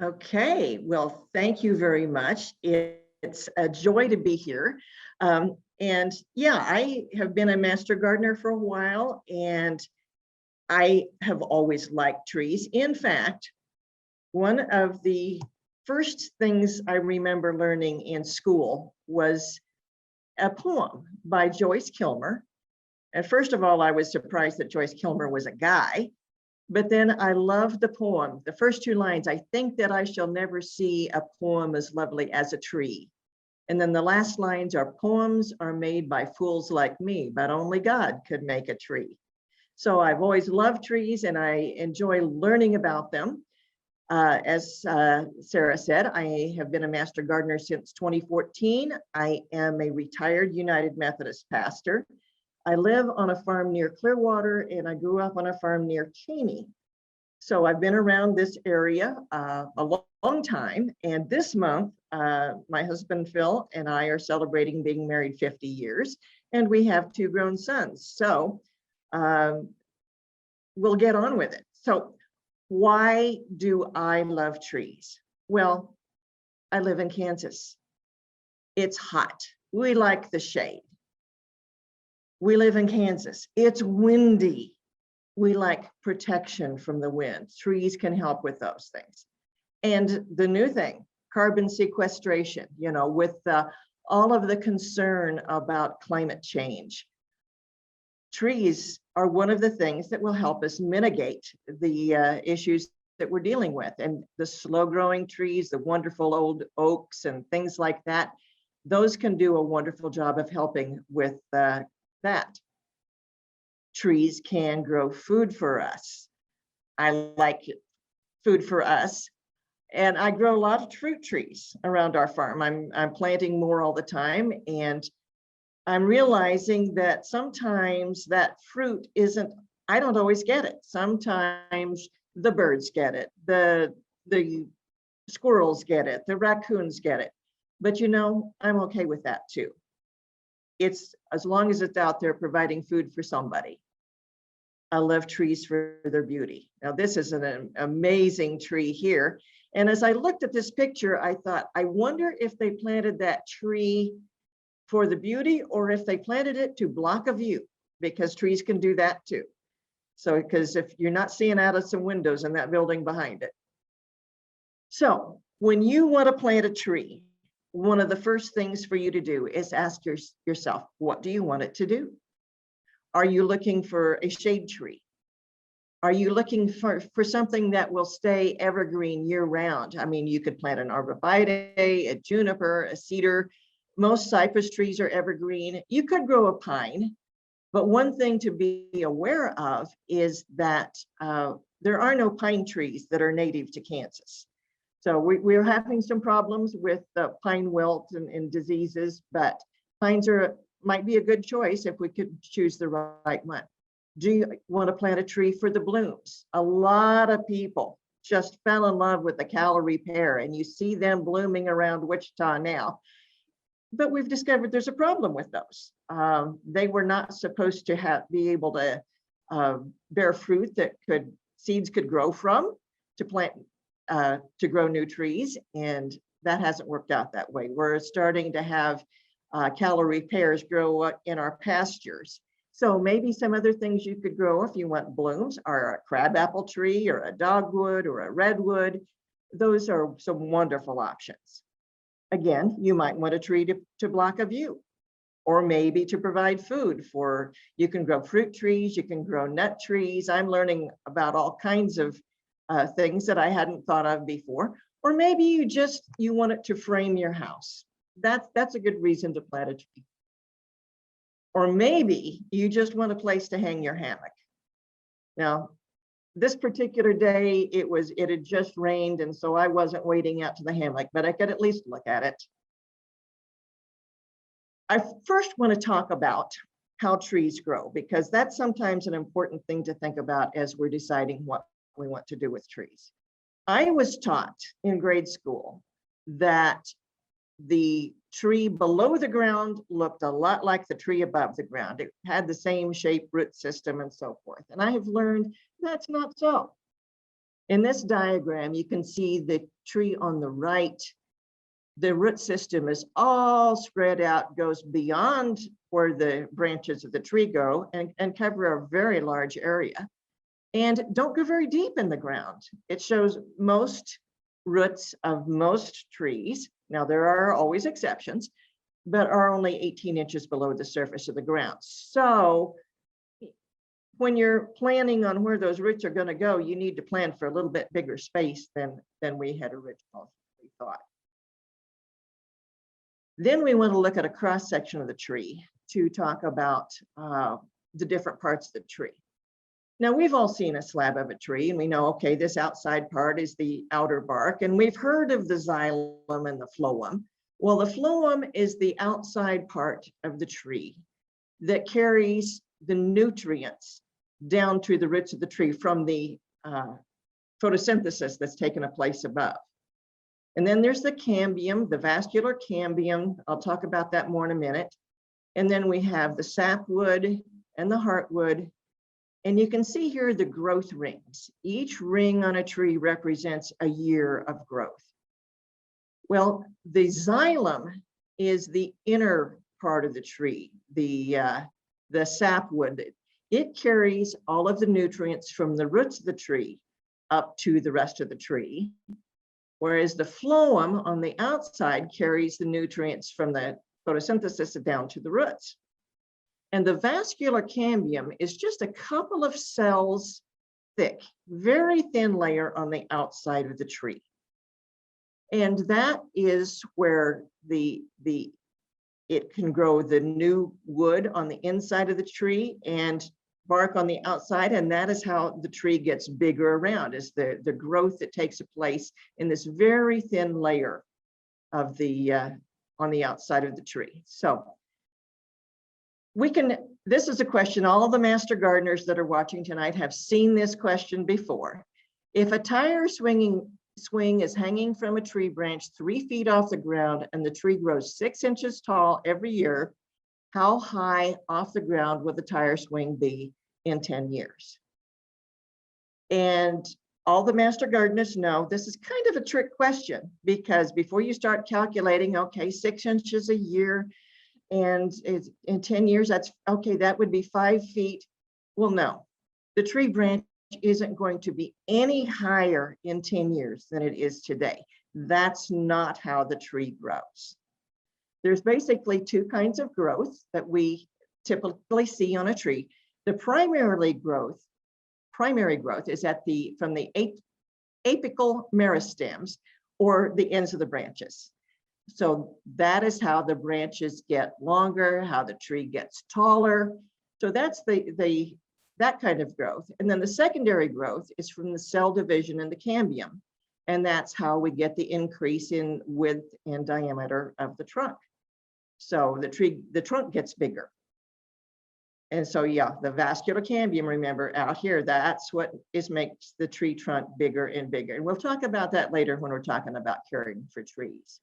Okay, well, thank you very much. It's a joy to be here. And yeah, I have been a master gardener for a while, and I have always liked trees. In fact, one of the first things I remember learning in school was a poem by Joyce Kilmer. And first of all, I was surprised that Joyce Kilmer was a guy. But then I loved the poem. The first two lines, I think that I shall never see a poem as lovely as a tree. And then the last lines are, poems are made by fools like me, but only God could make a tree. So I've always loved trees and I enjoy learning about them. As Sarah said, I have been a master gardener since 2014. I am a retired United Methodist pastor. I live on a farm near Clearwater and I grew up on a farm near Cheney. So I've been around this area a long time. And this month, my husband Phil and I are celebrating being married 50 years, and we have two grown sons. So we'll get on with it. So why do I love trees? Well, I live in Kansas. It's hot. We like the shade. We live in Kansas. It's windy. We like protection from the wind. Trees can help with those things. And the new thing, carbon sequestration, with all of the concern about climate change. Trees are one of the things that will help us mitigate the issues that we're dealing with. And the slow growing trees, the wonderful old oaks and things like that, those can do a wonderful job of helping with that. Trees can grow food for us. I like food for us. And I grow a lot of fruit trees around our farm. I'm planting more all the time. And I'm realizing that sometimes that fruit I don't always get it. Sometimes the birds get it. The squirrels get it. The raccoons get it. But I'm okay with that too. It's as long as it's out there providing food for somebody. I love trees for their beauty. Now, this is an amazing tree here. And as I looked at this picture, I thought, I wonder if they planted that tree for the beauty or if they planted it to block a view, because trees can do that too. So, because if you're not seeing out of some windows in that building behind it. So when you want to plant a tree, one of the first things for you to do is ask yourself, what do you want it to do? Are you looking for a shade tree? Are you looking for something that will stay evergreen year round? I mean, you could plant an arborvitae, a juniper, a cedar. Most cypress trees are evergreen. You could grow a pine, but one thing to be aware of is that there are no pine trees that are native to Kansas. So we're having some problems with pine wilt and diseases, but pines might be a good choice if we could choose the right one. Do you want to plant a tree for the blooms? A lot of people just fell in love with the Callery pear, and you see them blooming around Wichita now. But we've discovered there's a problem with those. They were not supposed to be able to bear fruit that seeds could grow from to plant to grow new trees, and that hasn't worked out that way. We're starting to have Callery pears grow in our pastures. So maybe some other things you could grow if you want blooms are a crabapple tree or a dogwood or a redwood. Those are some wonderful options. Again, you might want a tree to block a view, or maybe to provide food for, you can grow fruit trees, you can grow nut trees. I'm learning about all kinds of things that I hadn't thought of before. Or maybe you want it to frame your house. That's a good reason to plant a tree. Or maybe you just want a place to hang your hammock. Now, this particular day, it had just rained, and so I wasn't wading out to the hammock, but I could at least look at it. I first want to talk about how trees grow, because that's sometimes an important thing to think about as we're deciding what we want to do with trees. I was taught in grade school that the tree below the ground looked a lot like the tree above the ground. It had the same shape, root system, and so forth. And I have learned that's not so. In this diagram, you can see the tree on the right. The root system is all spread out, goes beyond where the branches of the tree go and cover a very large area and don't go very deep in the ground. It shows most roots of most trees. Now, there are always exceptions, but are only 18 inches below the surface of the ground. So when you're planning on where those roots are going to go, you need to plan for a little bit bigger space than we had originally thought. Then we want to look at a cross section of the tree to talk about the different parts of the tree. Now, we've all seen a slab of a tree and we know, okay, this outside part is the outer bark, and we've heard of the xylem and the phloem. Well, the phloem is the outside part of the tree that carries the nutrients down to the roots of the tree from the photosynthesis that's taken place above. And then there's the cambium, the vascular cambium. I'll talk about that more in a minute. And then we have the sapwood and the heartwood. And you can see here the growth rings. Each ring on a tree represents a year of growth. Well, the xylem is the inner part of the tree, the sapwood. It carries all of the nutrients from the roots of the tree up to the rest of the tree. Whereas the phloem on the outside carries the nutrients from the photosynthesis down to the roots. And the vascular cambium is just a couple of cells thick, very thin layer on the outside of the tree. And that is where it can grow the new wood on the inside of the tree and bark on the outside, and that is how the tree gets bigger around, is the growth that takes place in this very thin layer of the on the outside of the tree. So this is a question all of the master gardeners that are watching tonight have seen this question before. If a tire swing is hanging from a tree branch 3 feet off the ground and the tree grows 6 inches tall every year, how high off the ground will the tire swing be in 10 years? And all the master gardeners know this is kind of a trick question, because before you start calculating, okay, 6 inches a year and in 10 years, that's okay, that would be 5 feet. Well, no, the tree branch isn't going to be any higher in 10 years than it is today. That's not how the tree grows. There's basically 2 kinds of growth that we typically see on a tree. The primary growth is from the apical meristems, or the ends of the branches. So that is how the branches get longer, how the tree gets taller. So that's that kind of growth. And then the secondary growth is from the cell division in the cambium. And that's how we get the increase in width and diameter of the trunk. So the trunk gets bigger. And so, yeah, the vascular cambium, remember out here, that's what makes the tree trunk bigger and bigger. And we'll talk about that later when we're talking about caring for trees.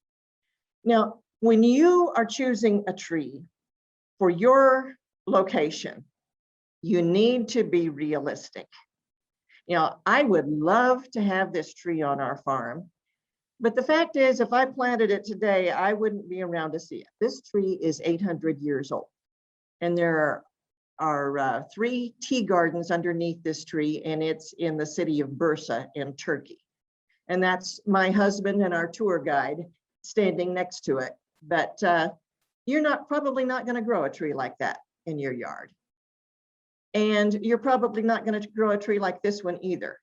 Now, when you are choosing a tree for your location, you need to be realistic. You know, I would love to have this tree on our farm, but the fact is, if I planted it today, I wouldn't be around to see it. This tree is 800 years old, and there are 3 tea gardens underneath this tree, and it's in the city of Bursa in Turkey. And that's my husband and our tour guide standing next to it. But you're probably not going to grow a tree like that in your yard. And you're probably not going to grow a tree like this one either.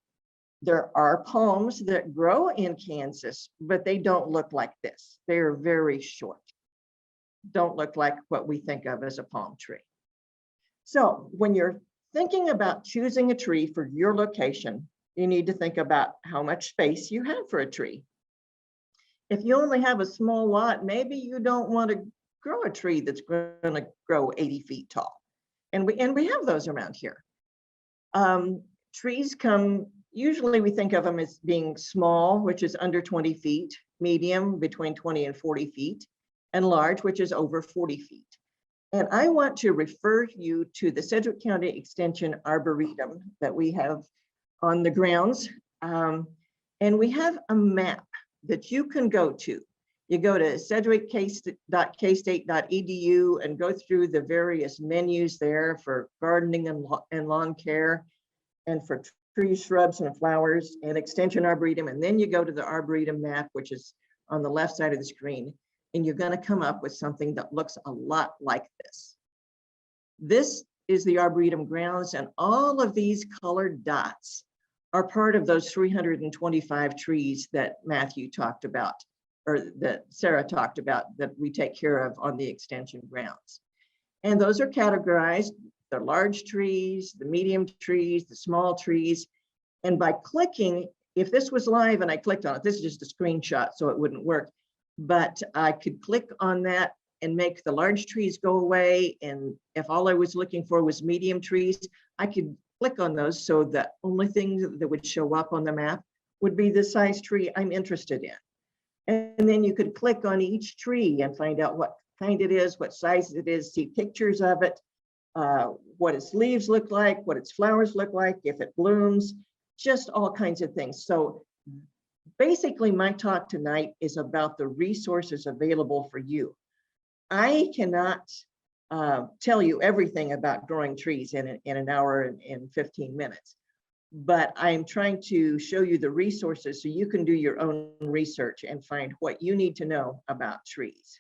There are palms that grow in Kansas, but they don't look like this. They're very short. Don't look like what we think of as a palm tree. So when you're thinking about choosing a tree for your location, you need to think about how much space you have for a tree. If you only have a small lot, maybe you don't want to grow a tree that's going to grow 80 feet tall. And we have those around here. Trees usually we think of them as being small, which is under 20 feet, medium, between 20 and 40 feet, and large, which is over 40 feet. And I want to refer you to the Sedgwick County Extension Arboretum that we have on the grounds And we have a map that you can go to. You go to sedgwick.kstate.edu and go through the various menus there for gardening and lawn care, and for trees, shrubs, and flowers, and extension arboretum. And then you go to the arboretum map, which is on the left side of the screen, and you're going to come up with something that looks a lot like this. This is the arboretum grounds, and all of these colored dots are part of those 325 trees that Matthew talked about, or that Sarah talked about, that we take care of on the extension grounds. And those are categorized: the large trees, the medium trees, the small trees. And by clicking, if this was live and I clicked on it, this is just a screenshot, so it wouldn't work, but I could click on that and make the large trees go away. And if all I was looking for was medium trees, I could click on those, so the only thing that would show up on the map would be the size tree I'm interested in. And then you could click on each tree and find out what kind it is, what size it is, see pictures of it, what its leaves look like, what its flowers look like, if it blooms, just all kinds of things. So basically my talk tonight is about the resources available for you. I cannot tell you everything about growing trees in an hour and 15 minutes, but I'm trying to show you the resources so you can do your own research and find what you need to know about trees.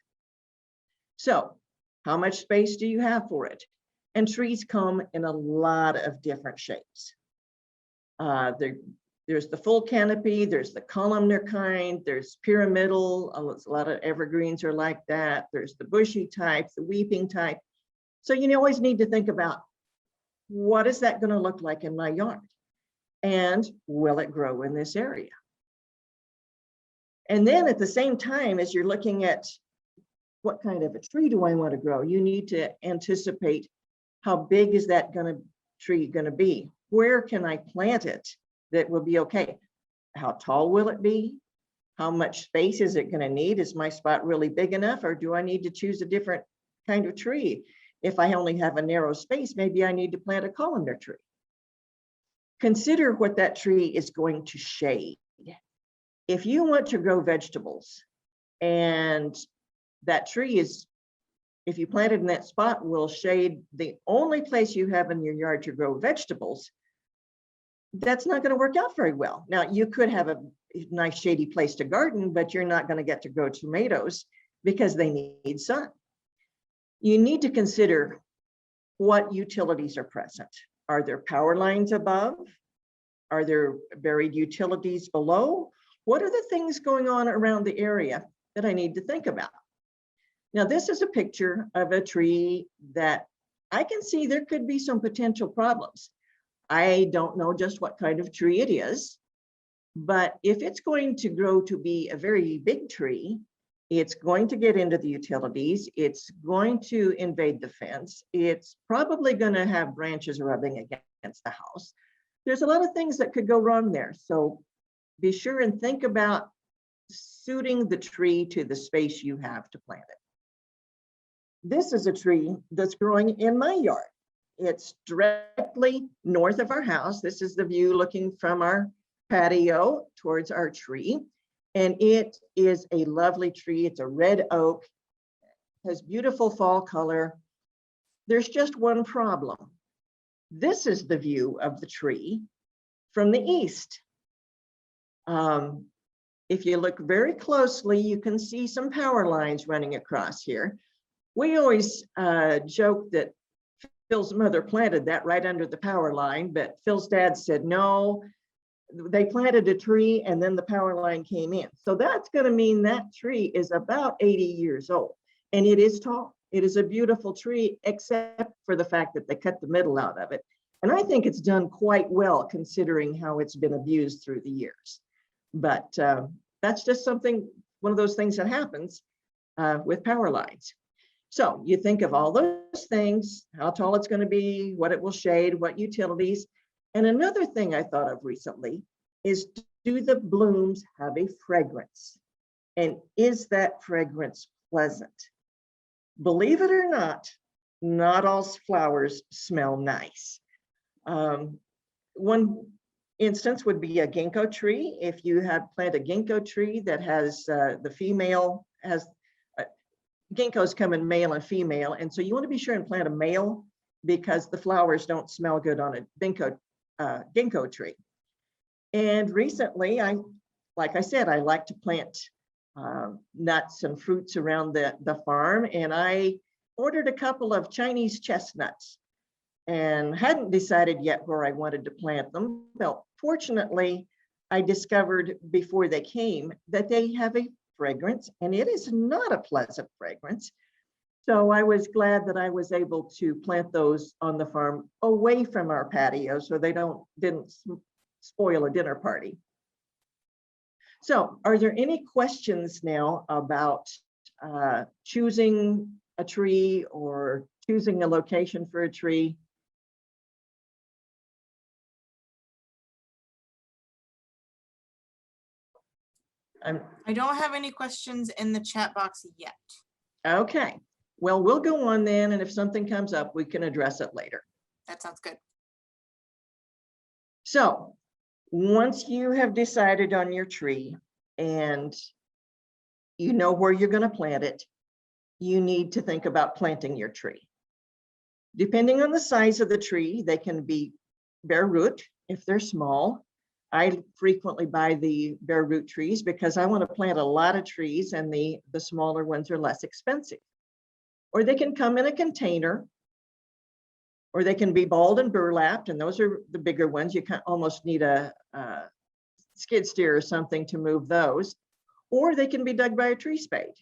So how much space do you have for it? And trees come in a lot of different shapes. There's the full canopy, there's the columnar kind, there's pyramidal, a lot of evergreens are like that. There's the bushy type, the weeping type. So you always need to think about, what is that going to look like in my yard? And will it grow in this area? And then at the same time, as you're looking at what kind of a tree do I want to grow, you need to anticipate, how big is that tree going to be? Where can I plant it that will be okay? How tall will it be? How much space is it going to need? Is my spot really big enough, or do I need to choose a different kind of tree? If I only have a narrow space, maybe I need to plant a columnar tree. Consider what that tree is going to shade. If you want to grow vegetables, and that tree is, if you plant it in that spot, will shade the only place you have in your yard to grow vegetables, that's not going to work out very well. Now, you could have a nice shady place to garden, but you're not going to get to grow tomatoes because they need sun. You need to consider what utilities are present. Are there power lines above? Are there buried utilities below? What are the things going on around the area that I need to think about? Now, this is a picture of a tree that I can see there could be some potential problems. I don't know just what kind of tree it is, but if it's going to grow to be a very big tree, it's going to get into the utilities, it's going to invade the fence, it's probably going to have branches rubbing against the house. There's a lot of things that could go wrong there. So be sure and think about suiting the tree to the space you have to plant it. This is a tree that's growing in my yard. It's directly north of our house. This is the view looking from our patio towards our tree. And it is a lovely tree. It's a red oak, has beautiful fall color. There's just one problem. This is the view of the tree from the east. If you look very closely, you can see some power lines running across here. We always joke that Phil's mother planted that right under the power line, but Phil's dad said, no, they planted a tree and then the power line came in. So that's going to mean that tree is about 80 years old, and it is tall. It is a beautiful tree, except for the fact that they cut the middle out of it. And I think it's done quite well considering how it's been abused through the years. But that's just something, one of those things that happens with power lines. So you think of all those things, how tall it's going to be, what it will shade, what utilities. And another thing I thought of recently is, do the blooms have a fragrance? And is that fragrance pleasant? Believe it or not all flowers smell nice. One instance would be a ginkgo tree. If you have planted a ginkgo tree that has the female has ginkgos come in male and female, and so you want to be sure and plant a male because the flowers don't smell good on a ginkgo tree. And recently, like I said, I like to plant nuts and fruits around the farm, and I ordered a couple of Chinese chestnuts and hadn't decided yet where I wanted to plant them. Well, fortunately, I discovered before they came that they have a fragrance, and it is not a pleasant fragrance. So I was glad that I was able to plant those on the farm away from our patio so they didn't spoil a dinner party. So are there any questions now about choosing a tree or choosing a location for a tree? I don't have any questions in the chat box yet. Okay, well, we'll go on then, and if something comes up, we can address it later. That sounds good. So once you have decided on your tree and you know where you're going to plant it, you need to think about planting your tree. Depending on the size of the tree, they can be bare root if they're small. I frequently buy the bare root trees because I want to plant a lot of trees, and the smaller ones are less expensive. Or they can come in a container, or they can be balled and burlapped, and those are the bigger ones. You can almost need a skid steer or something to move those. Or they can be dug by a tree spade.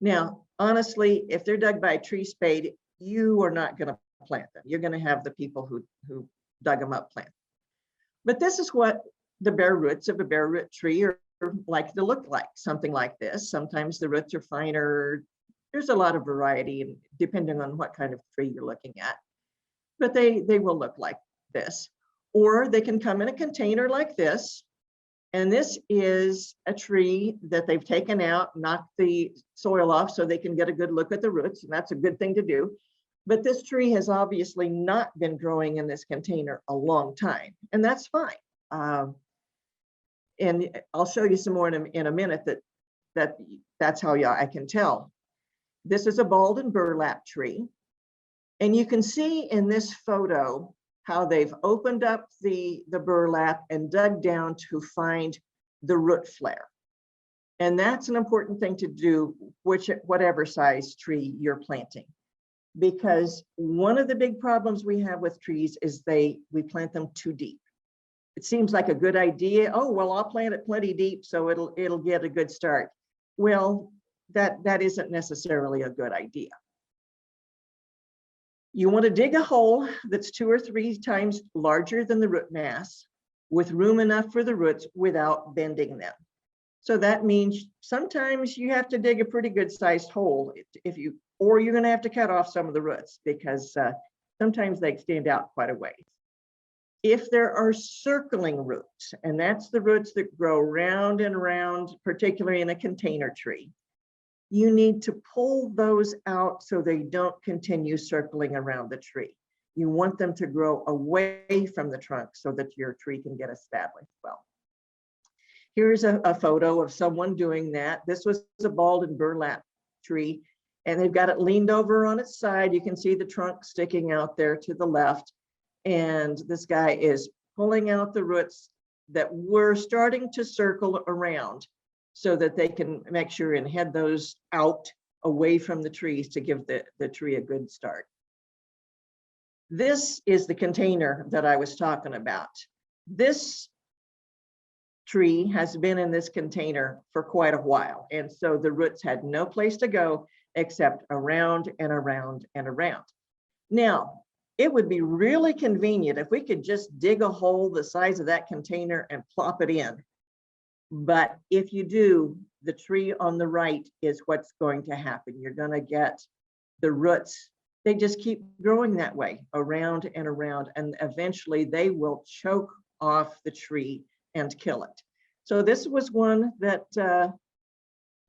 Now, honestly, if they're dug by a tree spade, you are not going to plant them. You're going to have the people who dug them up plant. But this is what the bare roots of a bare root tree are like to look like, something like this. Sometimes the roots are finer. There's a lot of variety depending on what kind of tree you're looking at. But they will look like this. Or they can come in a container like this. And this is a tree that they've taken out, knocked the soil off so they can get a good look at the roots. And that's a good thing to do. But this tree has obviously not been growing in this container a long time, and that's fine. And I'll show you some more in a minute that's how I can tell. This is a balled and burlap tree. And you can see in this photo how they've opened up the burlap and dug down to find the root flare. And that's an important thing to do, whatever size tree you're planting. Because one of the big problems we have with trees is we plant them too deep. It seems like a good idea. Oh, well, I'll plant it plenty deep so it'll get a good start. Well, that isn't necessarily a good idea. You want to dig a hole that's 2 or 3 times larger than the root mass, with room enough for the roots without bending them. So that means sometimes you have to dig a pretty good sized hole or you're going to have to cut off some of the roots because sometimes they extend out quite a ways. If there are circling roots, and that's the roots that grow round and round, particularly in a container tree, you need to pull those out so they don't continue circling around the tree. You want them to grow away from the trunk so that your tree can get established well. Here's a photo of someone doing that. This was a balled and burlap tree, and they've got it leaned over on its side. You can see the trunk sticking out there to the left. And this guy is pulling out the roots that were starting to circle around so that they can make sure and head those out away from the trees to give the tree a good start. This is the container that I was talking about. This tree has been in this container for quite a while. And so the roots had no place to go except around and around and around. Now, it would be really convenient if we could just dig a hole the size of that container and plop it in. But if you do, the tree on the right is what's going to happen. You're going to get the roots. They just keep growing that way, around and around, and eventually they will choke off the tree and kill it. So this was one that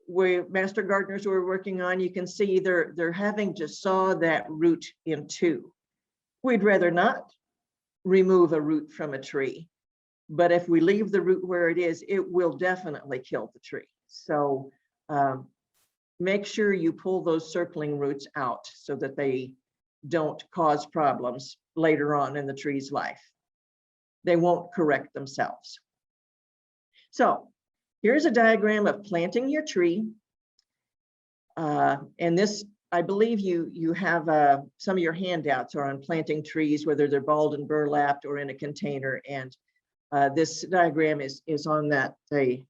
Master Gardeners were working on. You can see they're having to saw that root in 2. We'd rather not remove a root from a tree, But if we leave the root where it is, it will definitely kill the tree. So make sure you pull those circling roots out so that they don't cause problems later on in the tree's life. They won't correct themselves. So here's a diagram of planting your tree. And this, I believe you have some of your handouts are on planting trees, whether they're balled and burlapped or in a container. And this diagram is on that the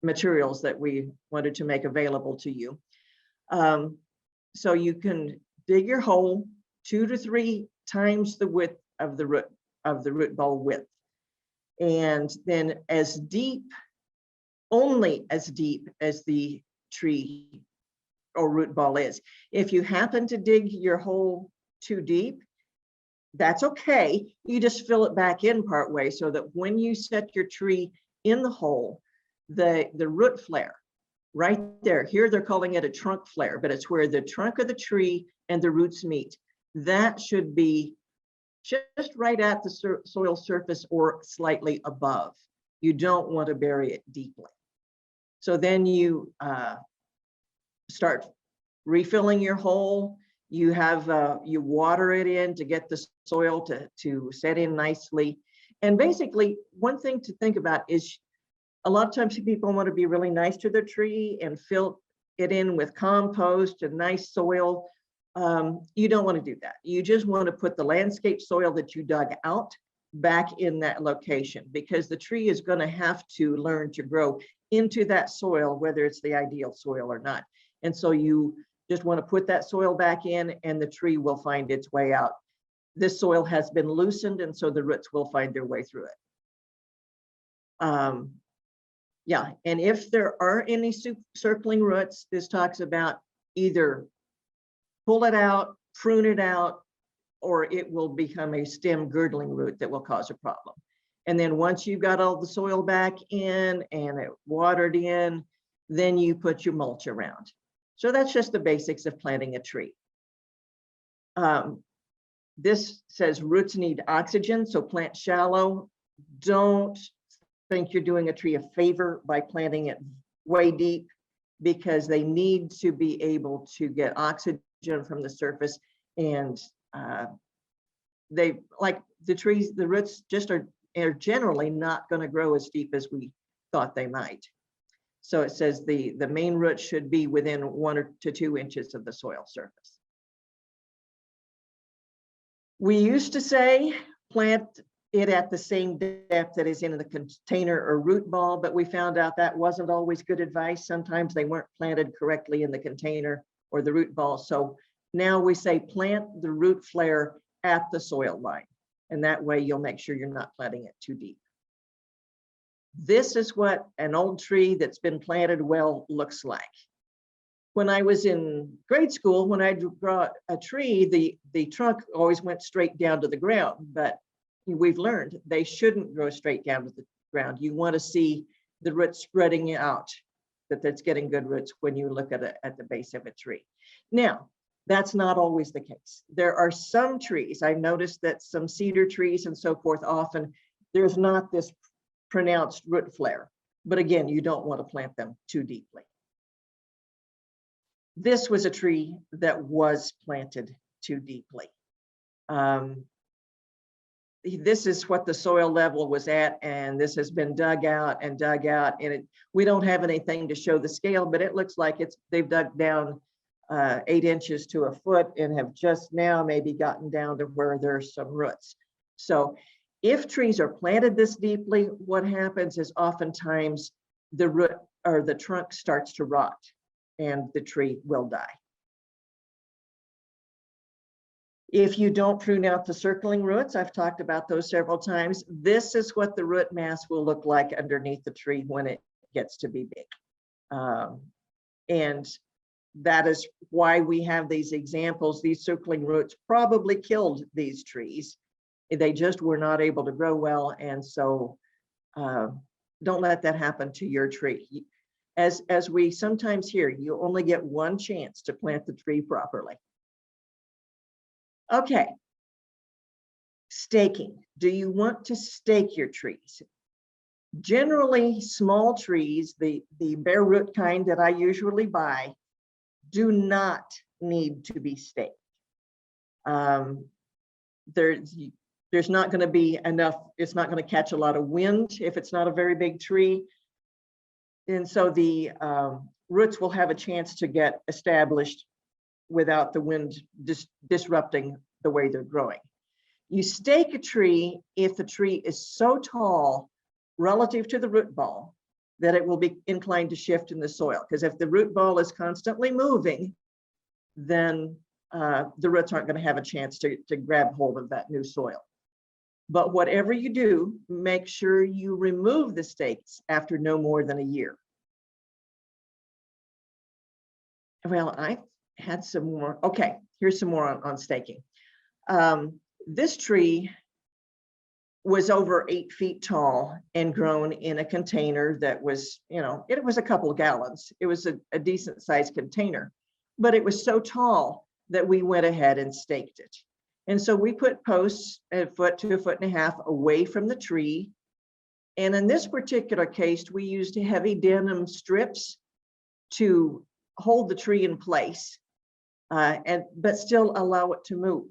materials that we wanted to make available to you. So you can dig your hole 2 to 3 times the width of the root ball width, and then as deep, only as deep as the tree or root ball is. If you happen to dig your hole too deep, that's okay. You just fill it back in part way so that when you set your tree in the hole, the root flare right there, here they're calling it a trunk flare, but it's where the trunk of the tree and the roots meet. That should be just right at the soil surface or slightly above. You don't want to bury it deeply. So then you start refilling your hole. You have you water it in to get the soil to set in nicely. And basically, one thing to think about is a lot of times people want to be really nice to their tree and fill it in with compost and nice soil. You don't want to do that. You just want to put the landscape soil that you dug out back in that location, because the tree is going to have to learn to grow into that soil, whether it's the ideal soil or not. And so you just want to put that soil back in and the tree will find its way out. This soil has been loosened, and so the roots will find their way through it. Yeah, and if there are any circling roots, this talks about either pull it out, prune it out, or it will become a stem girdling root that will cause a problem. And then once you've got all the soil back in and it watered in, then you put your mulch around. So that's just the basics of planting a tree. This says roots need oxygen, so plant shallow. Don't think you're doing a tree a favor by planting it way deep, because they need to be able to get oxygen from the surface, and they, like the trees, the roots just are generally not going to grow as deep as we thought they might. So it says the main root should be within 1 to 2 inches of the soil surface. We used to say plant it at the same depth that is in the container or root ball, but we found out that wasn't always good advice. Sometimes they weren't planted correctly in the container or the root ball. So now we say plant the root flare at the soil line, and that way you'll make sure you're not planting it too deep. This is what an old tree that's been planted well looks like. When I was in grade school, when I brought a tree, the trunk always went straight down to the ground, but we've learned they shouldn't grow straight down to the ground. You want to see the roots spreading out, that's getting good roots when you look at it at the base of a tree. Now, that's not always the case. There are some trees, I've noticed that some cedar trees and so forth, often there's not this pronounced root flare, but again, you don't want to plant them too deeply. This was a tree that was planted too deeply. This is what the soil level was at, and this has been dug out, and we don't have anything to show the scale, but it looks like they've dug down 8 inches to a foot and have just now maybe gotten down to where there's some roots. So if trees are planted this deeply, what happens is oftentimes the root or the trunk starts to rot and the tree will die. If you don't prune out the circling roots, I've talked about those several times, this is what the root mass will look like underneath the tree when it gets to be big. And that is why we have these examples. These circling roots probably killed these trees. They just were not able to grow well. And so don't let that happen to your tree. As we sometimes hear, you only get one chance to plant the tree properly. Okay, staking. do you want to stake your trees? Generally, small trees, the bare root kind that I usually buy, do not need to be staked. There's not going to be enough, it's not going to catch a lot of wind if it's not a very big tree. And so the roots will have a chance to get established without the wind disrupting the way they're growing. You stake a tree if the tree is so tall relative to the root ball that it will be inclined to shift in the soil. Because if the root ball is constantly moving, then the roots aren't going to have a chance to grab hold of that new soil. But whatever you do, make sure you remove the stakes after no more than a year. Well, I had some more. Okay, here's some more on staking. This tree was over 8 feet tall and grown in a container that was, it was a couple of gallons. It was a decent sized container, but it was so tall that we went ahead and staked it. And so we put posts a foot to a foot and a half away from the tree. And in this particular case, we used heavy denim strips to hold the tree in place, but still allow it to move.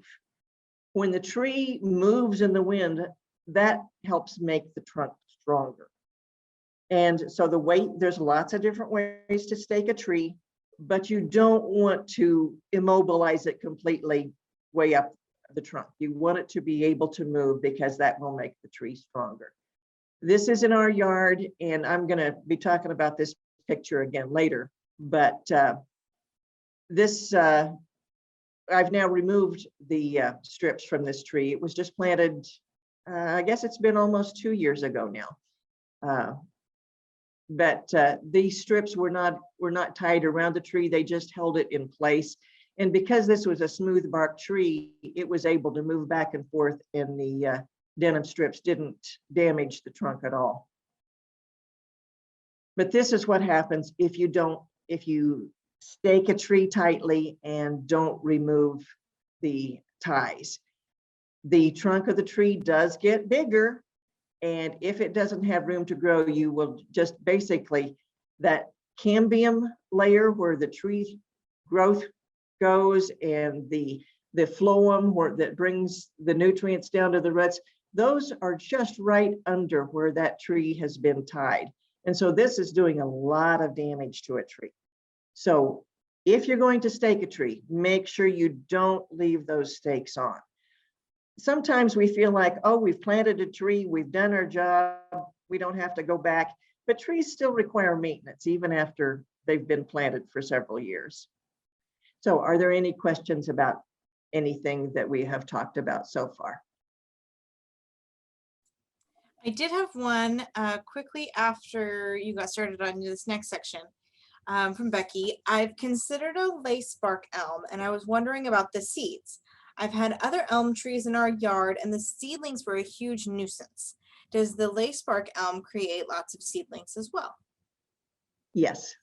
When the tree moves in the wind, that helps make the trunk stronger. And so there's lots of different ways to stake a tree, but you don't want to immobilize it completely way up the trunk. You want it to be able to move because that will make the tree stronger. This is in our yard, and I'm going to be talking about this picture again later, but I've now removed the strips from this tree. It was just planted, I guess it's been almost 2 years ago now. But these strips were not tied around the tree. They just held it in place. And because this was a smooth bark tree, it was able to move back and forth, and the denim strips didn't damage the trunk at all. But this is what happens if you stake a tree tightly and don't remove the ties. The trunk of the tree does get bigger, and if it doesn't have room to grow, you will just basically, that cambium layer where the tree growth goes and the phloem that brings the nutrients down to the roots, those are just right under where that tree has been tied. And so this is doing a lot of damage to a tree. So if you're going to stake a tree, make sure you don't leave those stakes on. Sometimes we feel like, oh, we've planted a tree, we've done our job, we don't have to go back, but trees still require maintenance even after they've been planted for several years. So are there any questions about anything that we have talked about so far? I did have one quickly after you got started on this next section from Becky. I've considered a lace bark elm, and I was wondering about the seeds. I've had other elm trees in our yard, and the seedlings were a huge nuisance. Does the lace bark elm create lots of seedlings as well? Yes.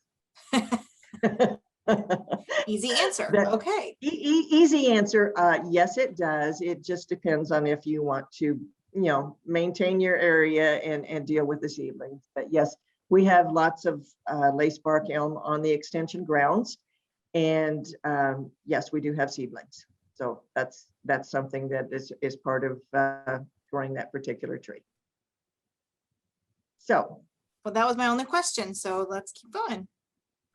Easy answer. Okay. Easy answer. Yes, it does. It just depends on if you want to, maintain your area and deal with the seedlings. But yes, we have lots of lace bark elm on the extension grounds, and yes, we do have seedlings. So that's something that is part of growing that particular tree. So. Well, that was my only question. So let's keep going.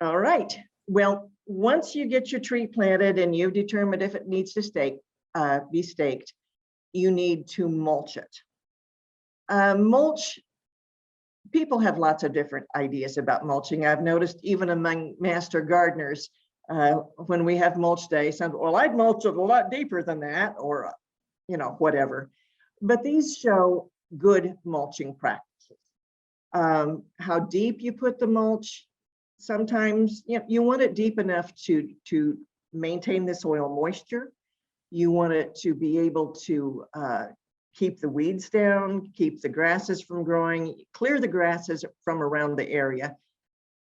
All right. Well, once you get your tree planted and you've determined if it needs to be staked, you need to mulch it. Mulch, people have lots of different ideas about mulching. I've noticed even among master gardeners, when we have mulch day, some, well, I'd mulch it a lot deeper than that, or, whatever. But these show good mulching practices. How deep you put the mulch, sometimes you want it deep enough to maintain the soil moisture. You want it to be able to keep the weeds down, keep the grasses from growing, clear the grasses from around the area,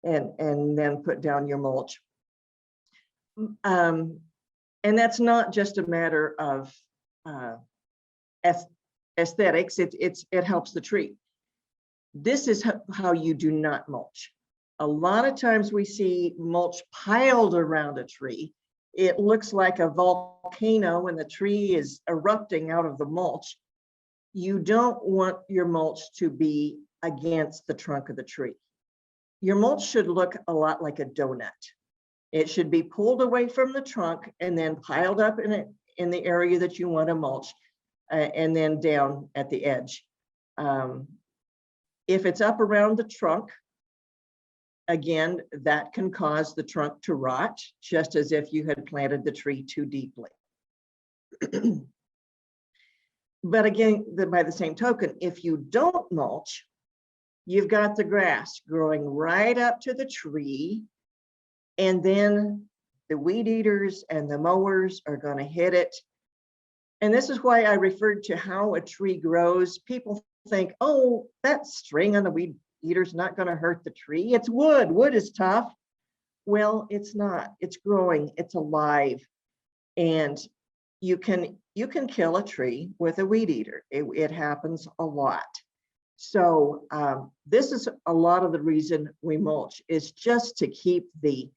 and then put down your mulch. And that's not just a matter of aesthetics, it helps the tree. This is how you do not mulch. A lot of times we see mulch piled around a tree. It looks like a volcano when the tree is erupting out of the mulch. You don't want your mulch to be against the trunk of the tree. Your mulch should look a lot like a donut. It should be pulled away from the trunk and then piled up in the area that you want to mulch, and then down at the edge. If it's up around the trunk, again, that can cause the trunk to rot, just as if you had planted the tree too deeply. But again, by the same token, if you don't mulch, you've got the grass growing right up to the tree, and then the weed eaters and the mowers are going to hit it. And this is why I referred to how a tree grows. People think, oh, that string on the weed eater's not going to hurt the tree. It's wood. Wood is tough. Well, it's not. It's growing. It's alive. And you can kill a tree with a weed eater. It happens a lot. So this is a lot of the reason we mulch, is just to keep the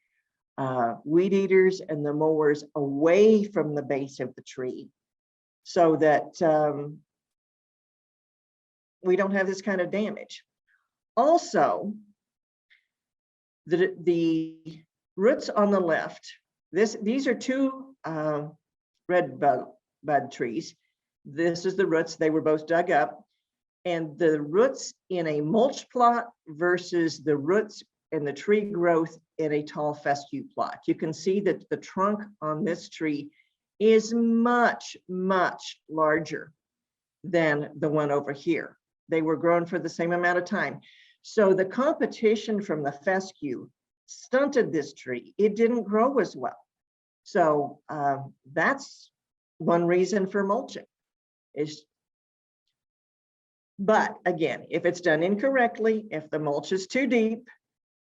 weed eaters and the mowers away from the base of the tree, so that we don't have this kind of damage. Also, the roots on the left, these are two red bud trees. This is the roots. They were both dug up. And the roots in a mulch plot versus the roots and the tree growth in a tall fescue plot. You can see that the trunk on this tree is much, much larger than the one over here. They were grown for the same amount of time. So the competition from the fescue stunted this tree. It didn't grow as well. So that's one reason for mulching. But again, if it's done incorrectly, if the mulch is too deep,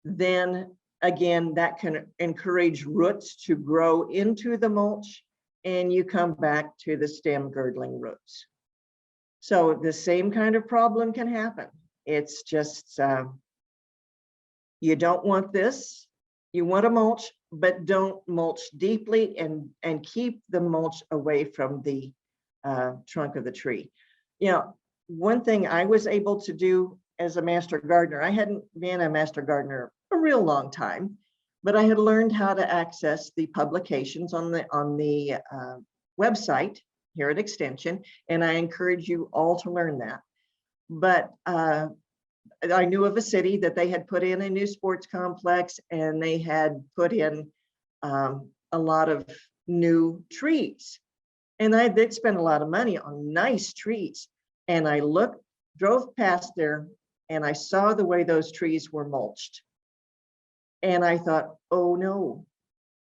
then again, that can encourage roots to grow into the mulch, and you come back to the stem girdling roots. So the same kind of problem can happen. It's just, you don't want this. You want to mulch, but don't mulch deeply, and keep the mulch away from the trunk of the tree. You know, one thing I was able to do as a master gardener, I hadn't been a master gardener a real long time, but I had learned how to access the publications on the website here at Extension, and I encourage you all to learn that. But I knew of a city that they had put in a new sports complex, and they had put in a lot of new trees, and they'd spent a lot of money on nice trees. And I drove past there, and I saw the way those trees were mulched. And I thought, oh no,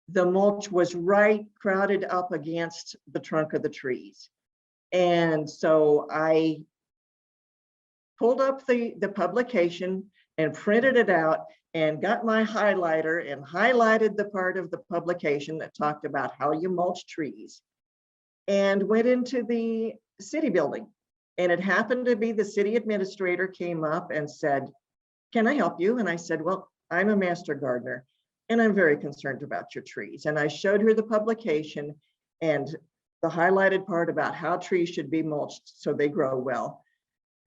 the mulch was right crowded up against the trunk of the trees. And so I pulled up the publication and printed it out, and got my highlighter and highlighted the part of the publication that talked about how you mulch trees, and went into the city building. And it happened to be the city administrator came up and said, can I help you? And I said, well, I'm a master gardener, and I'm very concerned about your trees. And I showed her the publication and the highlighted part about how trees should be mulched so they grow well.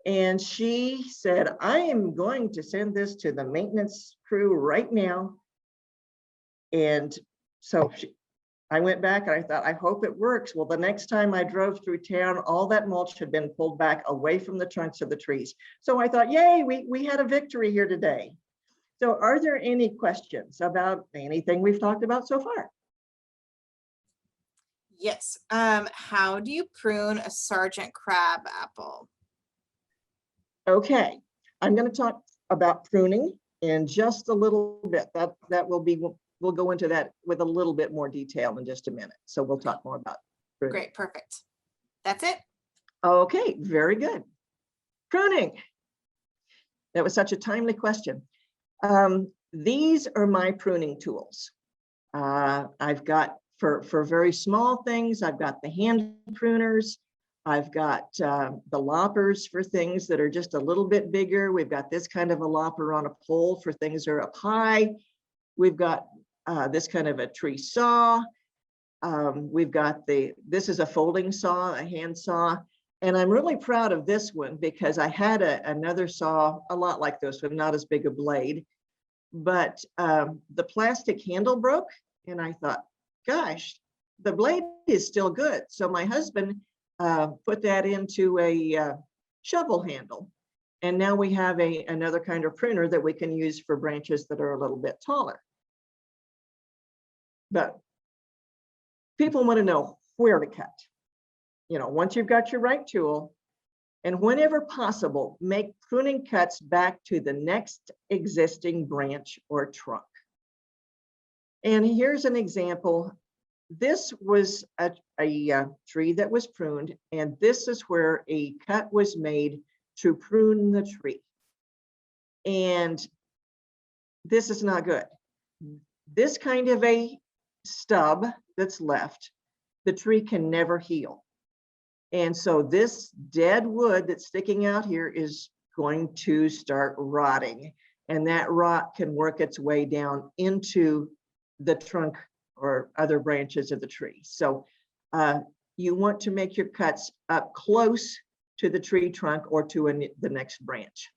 And she said, I am going to send this to the maintenance crew right now. And so I went back and I thought, I hope it works. Well, the next time I drove through town, all that mulch had been pulled back away from the trunks of the trees. So I thought, yay, we had a victory here today. So are there any questions about anything we've talked about so far? Yes. How do you prune a Sergeant Crab apple? Okay, I'm going to talk about pruning in just a little bit. That will be, we'll go into that with a little bit more detail in just a minute. So we'll talk more about pruning. Great, perfect. That's it. Okay, very good. Pruning. That was such a timely question. These are my pruning tools. I've got, for very small things, I've got the hand pruners. I've got the loppers for things that are just a little bit bigger. We've got this kind of a lopper on a pole for things that are up high. We've got this kind of a tree saw. We've got this is a folding saw, a hand saw. And I'm really proud of this one because I had another saw, a lot like this one, not as big a blade, but the plastic handle broke. And I thought, gosh, the blade is still good. So my husband put that into a shovel handle. And now we have another kind of pruner that we can use for branches that are a little bit taller. But people want to know where to cut. You know, once you've got your right tool, and whenever possible, make pruning cuts back to the next existing branch or trunk. And here's an example. This was a tree that was pruned, and this is where a cut was made to prune the tree. And this is not good. This kind of a stub that's left, the tree can never heal. And so this dead wood that's sticking out here is going to start rotting, and that rot can work its way down into the trunk or other branches of the tree. So you want to make your cuts up close to the tree trunk or to the next branch.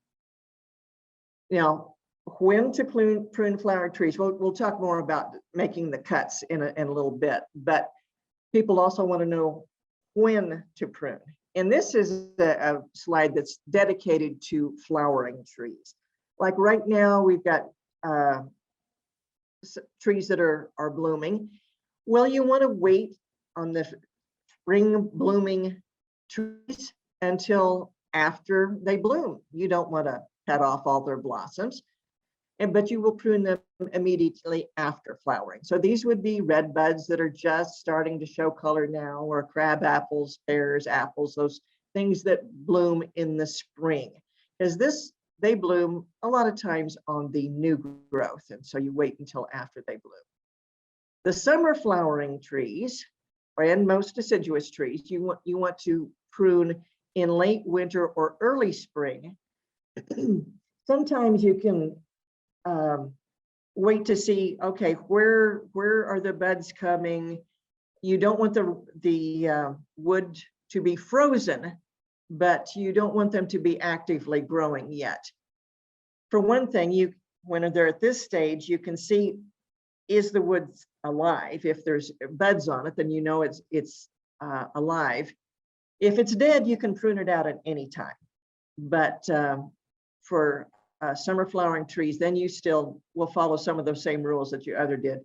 Now, when to prune flowering trees, we'll talk more about making the cuts in a little bit, but people also want to know when to prune. And this is a slide that's dedicated to flowering trees. Like right now, we've got trees that are blooming. Well, you want to wait on the spring blooming trees until after they bloom. You don't want to cut off all their blossoms, but you will prune them immediately after flowering. So these would be red buds that are just starting to show color now, or crab apples, pears, apples, those things that bloom in the spring. Because they bloom a lot of times on the new growth, and so you wait until after they bloom. The summer flowering trees, and most deciduous trees, you want to prune in late winter or early spring. Sometimes you can wait to see, okay, where are the buds coming? You don't want the wood to be frozen, but you don't want them to be actively growing yet. For one thing, when they're at this stage, you can see, is the wood alive? If there's buds on it, then you know it's alive. If it's dead, you can prune it out at any time. But for summer flowering trees, then you still will follow some of those same rules that your other did.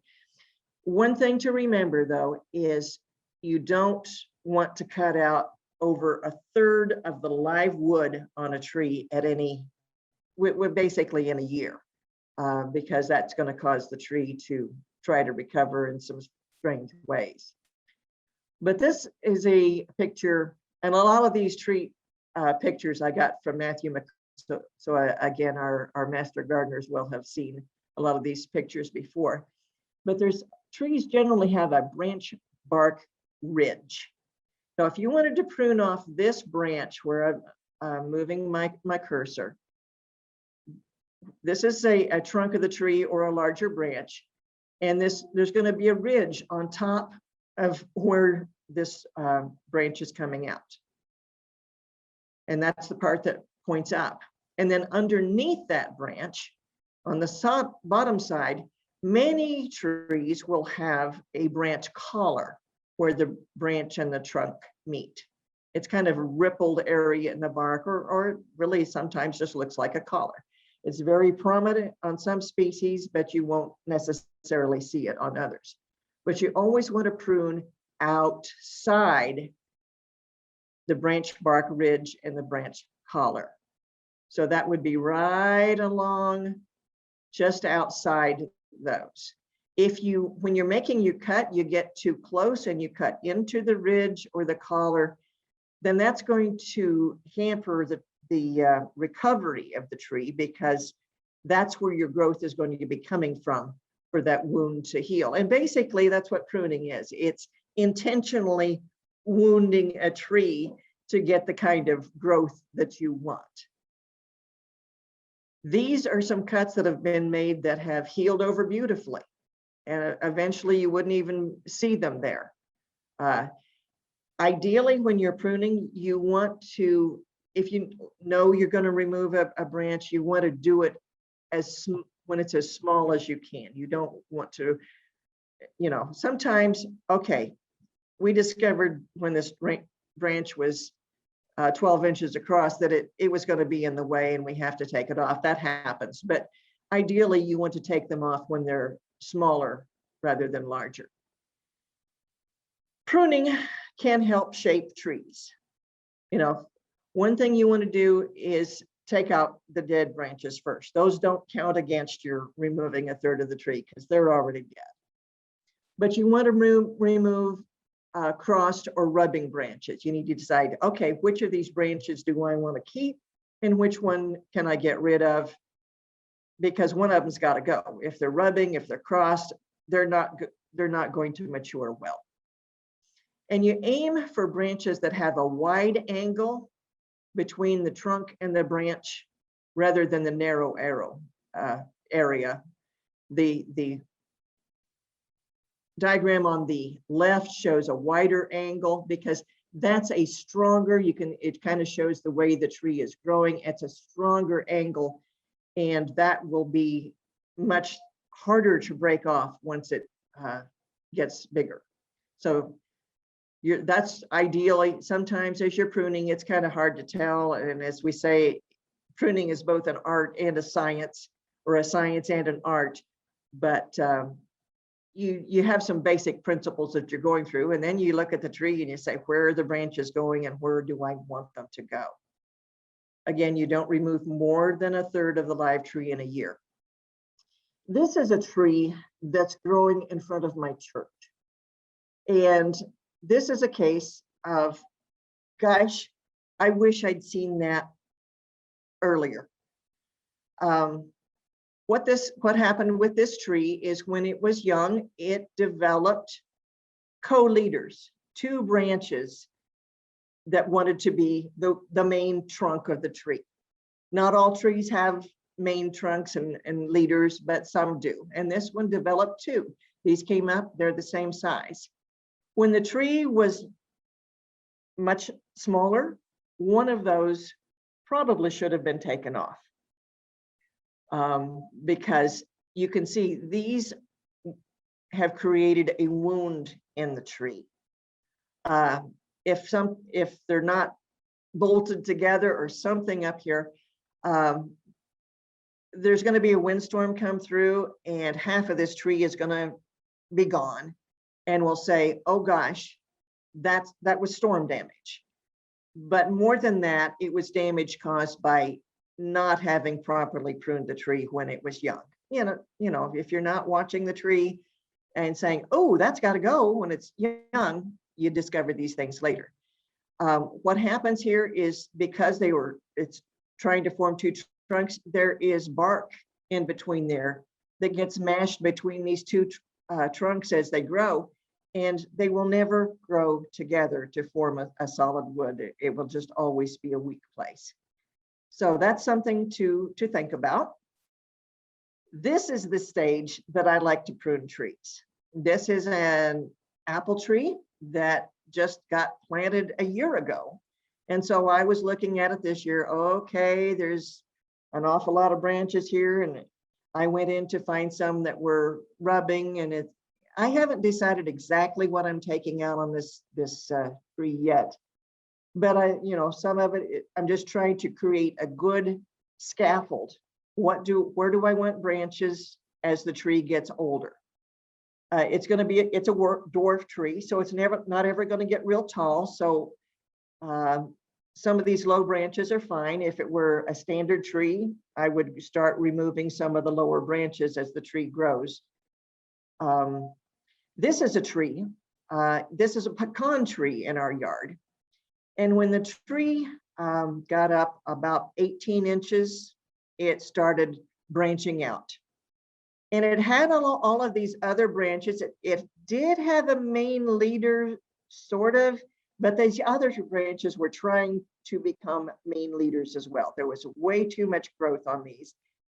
One thing to remember, though, is you don't want to cut out over 1/3 of the live wood on a tree at basically in a year, because that's going to cause the tree to try to recover in some strange ways. But this is a picture, and a lot of these tree pictures I got from Matthew McCullough. So again, our master gardeners will have seen a lot of these pictures before. But trees generally have a branch bark ridge. So if you wanted to prune off this branch where I'm moving my cursor, this is a trunk of the tree or a larger branch, and there's going to be a ridge on top of where this branch is coming out. And that's the part that points up. And then underneath that branch, on the bottom side, many trees will have a branch collar where the branch and the trunk meet. It's kind of a rippled area in the bark, or really sometimes just looks like a collar. It's very prominent on some species, but you won't necessarily see it on others. But you always want to prune outside the branch bark ridge and the branch collar. So that would be right along, just outside those. When you're making your cut, you get too close and you cut into the ridge or the collar, then that's going to hamper the recovery of the tree, because that's where your growth is going to be coming from for that wound to heal. And basically that's what pruning is. It's intentionally wounding a tree to get the kind of growth that you want. These are some cuts that have been made that have healed over beautifully, and eventually you wouldn't even see them there. Ideally, when you're pruning, you want to, if you know you're going to remove a branch, you want to do it when it's as small as you can. You don't want to, sometimes, okay, we discovered when this branch was 12 inches across that it was going to be in the way and we have to take it off. That happens. But ideally, you want to take them off when they're smaller rather than larger. Pruning can help shape trees. One thing you want to do is take out the dead branches first. Those don't count against your removing a third of the tree because they're already dead. But you want to remove crossed or rubbing branches. You need to decide, okay, which of these branches do I want to keep and which one can I get rid of? Because one of them's got to go. If they're rubbing, if they're crossed, they're not going to mature well. And you aim for branches that have a wide angle between the trunk and the branch rather than the narrow area. The diagram on the left shows a wider angle because that's a stronger, it kind of shows the way the tree is growing. It's a stronger angle, and that will be much harder to break off once it gets bigger. So that's ideally, sometimes as you're pruning, it's kind of hard to tell. And as we say, pruning is both an art and a science, or a science and an art. But you have some basic principles that you're going through, and then you look at the tree and you say, where are the branches going and where do I want them to go? Again, you don't remove more than a third of the live tree in a year. This is a tree that's growing in front of my church. And this is a case of, gosh, I wish I'd seen that earlier. What happened with this tree is when it was young, it developed co-leaders, two branches that wanted to be the main trunk of the tree. Not all trees have main trunks and leaders, but some do. And this one developed two. These came up, they're the same size. When the tree was much smaller, one of those probably should have been taken off. Because you can see these have created a wound in the tree. If they're not bolted together or something up here, there's going to be a windstorm come through and half of this tree is going to be gone. And we'll say, oh gosh, that was storm damage. But more than that, it was damage caused by not having properly pruned the tree when it was young. If you're not watching the tree and saying, oh, that's got to go when it's young, you discover these things later. What happens here is because it's trying to form two trunks, there is bark in between there that gets mashed between these two trunks as they grow, and they will never grow together to form a solid wood. It will just always be a weak place. So that's something to think about. This is the stage that I like to prune trees. This is an apple tree that just got planted a year ago. And so I was looking at it this year. Okay, there's an awful lot of branches here. And I went in to find some that were rubbing, and I haven't decided exactly what I'm taking out on this tree yet. But some of it, I'm just trying to create a good scaffold. Where do I want branches as the tree gets older? It's a dwarf tree, so it's not ever going to get real tall. So some of these low branches are fine. If it were a standard tree, I would start removing some of the lower branches as the tree grows. This is a tree. This is a pecan tree in our yard. And when the tree got up about 18 inches, it started branching out. And it had all of these other branches. It did have a main leader, sort of, But these other branches were trying to become main leaders as well. There was way too much growth on these.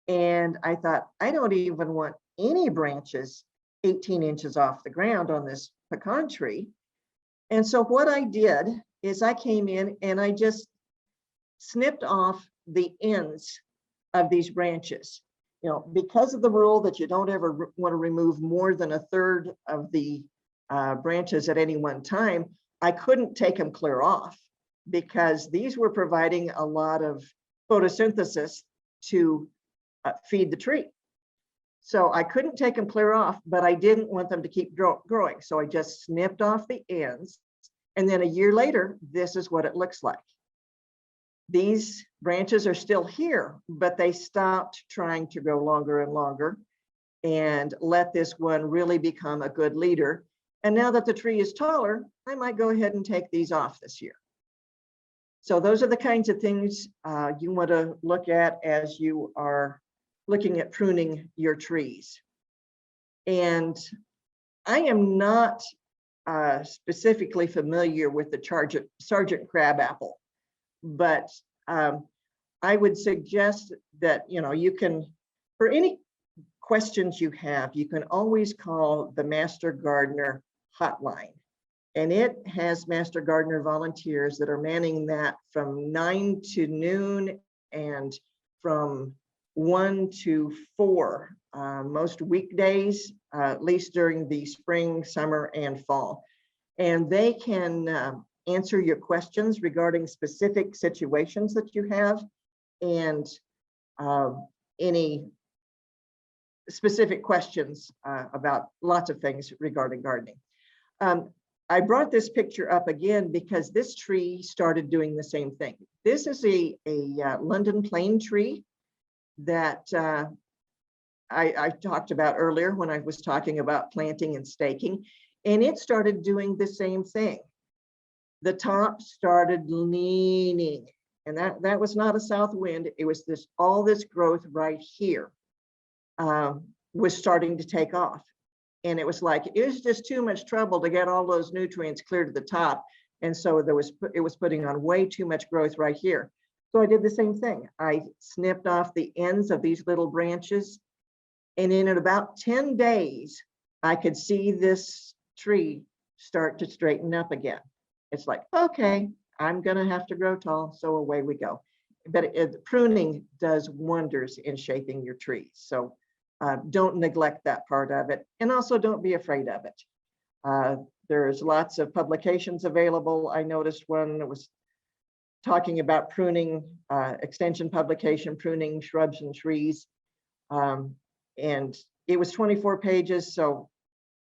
And I thought, I don't even want any branches 18 inches off the ground on this pecan tree. And so what I did is I came in and I just snipped off the ends of these branches. You know, because of the rule that you don't ever want to remove more than a third of the branches at any one time, I couldn't take them clear off because these were providing a lot of photosynthesis to feed the tree. So I couldn't take them clear off, but I didn't want them to keep growing. So I just snipped off the ends. And then a year later, this is what it looks like. These branches are still here, but they stopped trying to grow longer and longer and let this one really become a good leader. And now that the tree is taller, I might go ahead and take these off this year. So those are the kinds of things you want to look at as you are looking at pruning your trees. And I am not specifically familiar with the Sergeant crabapple, but I would suggest that, you know, you can, for any questions you have, you can always call the Master Gardener hotline. And it has Master Gardener volunteers that are manning that from 9 to noon and from 1 to 4, most weekdays, at least during the spring, summer, and fall. And they can answer your questions regarding specific situations that you have and any specific questions about lots of things regarding gardening. I brought this picture up again because this tree started doing the same thing. This is a London plane tree that I talked about earlier when I was talking about planting and staking, and it started doing the same thing. The top started leaning, and that was not a south wind. It was all this growth right here was starting to take off. And it was like, it was just too much trouble to get all those nutrients clear to the top. And so it was putting on way too much growth right here. So I did the same thing. I snipped off the ends of these little branches. And in about 10 days, I could see this tree start to straighten up again. It's like, okay, I'm gonna have to grow tall. So away we go. But pruning does wonders in shaping your trees. So don't neglect that part of it. And also don't be afraid of it. There's lots of publications available. I noticed one that was talking about pruning, extension publication, pruning shrubs and trees. And it was 24 pages. So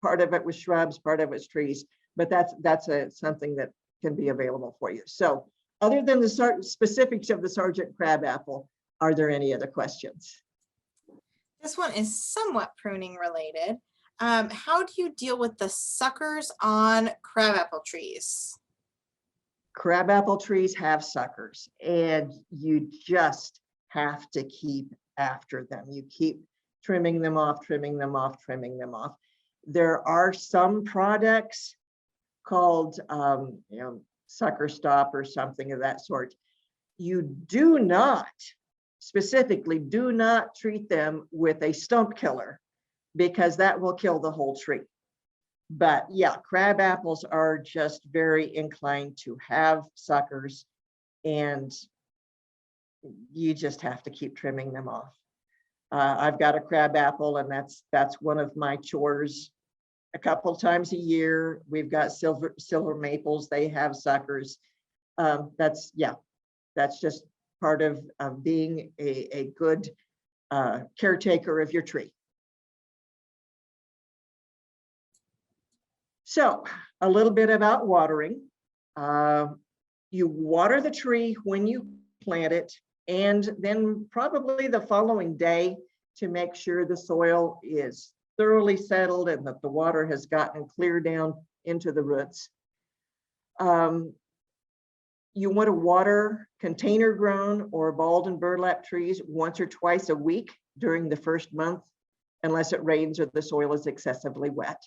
part of it was shrubs, part of it's trees, but that's something that can be available for you. So other than the specifics of the Sergeant crabapple, are there any other questions? This one is somewhat pruning related. How do you deal with the suckers on crabapple trees? Crabapple trees have suckers, and you just have to keep after them. You keep trimming them off, trimming them off, trimming them off. There are some products called sucker stop or something of that sort. You do not, specifically, do not treat them with a stump killer because that will kill the whole tree. But yeah, crab apples are just very inclined to have suckers, and you just have to keep trimming them off. I've got a crab apple, and that's one of my chores. A couple times a year, we've got silver maples. They have suckers. That's just part of being a good caretaker of your tree. So a little bit about watering. You water the tree when you plant it, and then probably the following day to make sure the soil is thoroughly settled and that the water has gotten clear down into the roots. You want to water container grown or balled and burlap trees once or twice a week during the first month, unless it rains or the soil is excessively wet.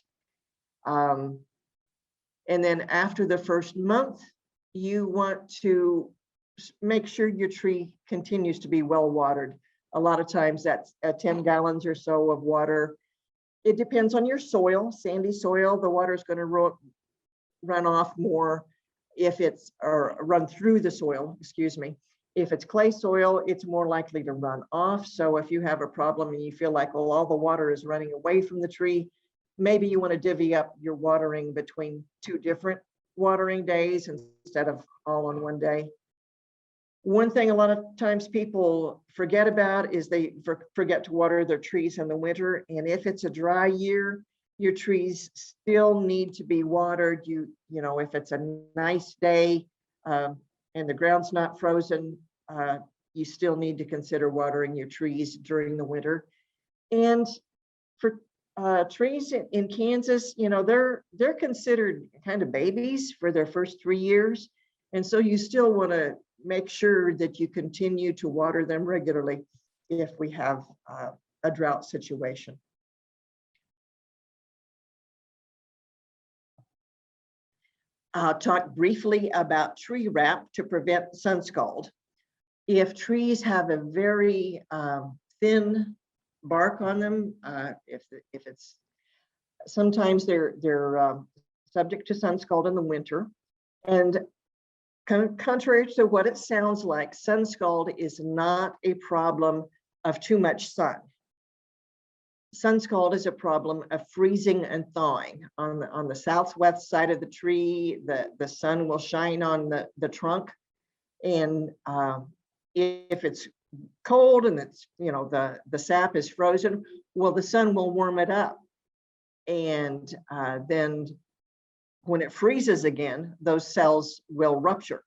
And then after the first month, you want to make sure your tree continues to be well watered. A lot of times that's 10 gallons or so of water. It depends on your soil. Sandy soil, the water is going to run off more if it's, or run through the soil, excuse me. If it's clay soil, it's more likely to run off. So if you have a problem and you feel like, well, all the water is running away from the tree, maybe you want to divvy up your watering between 2 different watering days instead of all on one day. One thing a lot of times people forget about is they forget to water their trees in the winter. And if it's a dry year, your trees still need to be watered. You know, if it's a nice day and the ground's not frozen, you still need to consider watering your trees during the winter. And for trees in Kansas, you know, they're considered kind of babies for their first 3 years. And so you still want to make sure that you continue to water them regularly if we have a drought situation. I'll talk briefly about tree wrap to prevent sun scald. If trees have a very thin bark on them, if it's sometimes they're subject to sun scald in the winter. And contrary to what it sounds like, sun scald is not a problem of too much sun. Sun scald is a problem of freezing and thawing. On the southwest side of the tree, the sun will shine on the trunk, and if it's cold and it's, you know, the sap is frozen, well, the sun will warm it up, and then when it freezes again, those cells will rupture.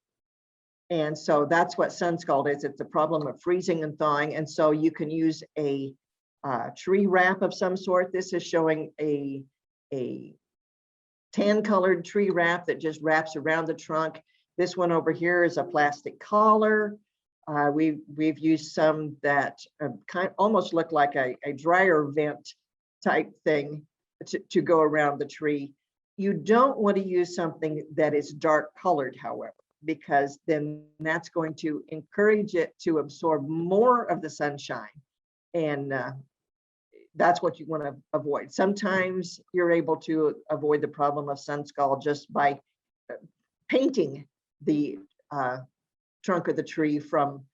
And so that's what sun scald is. It's a problem of freezing and thawing. And so you can use a tree wrap of some sort. This is showing a tan colored tree wrap that just wraps around the trunk. This one over here is a plastic collar. We've used some that almost look like a dryer vent type thing to go around the tree. You don't want to use something that is dark colored, however, because then that's going to encourage it to absorb more of the sunshine. And that's what you want to avoid. Sometimes you're able to avoid the problem of sun scald just by painting the trunk of the tree from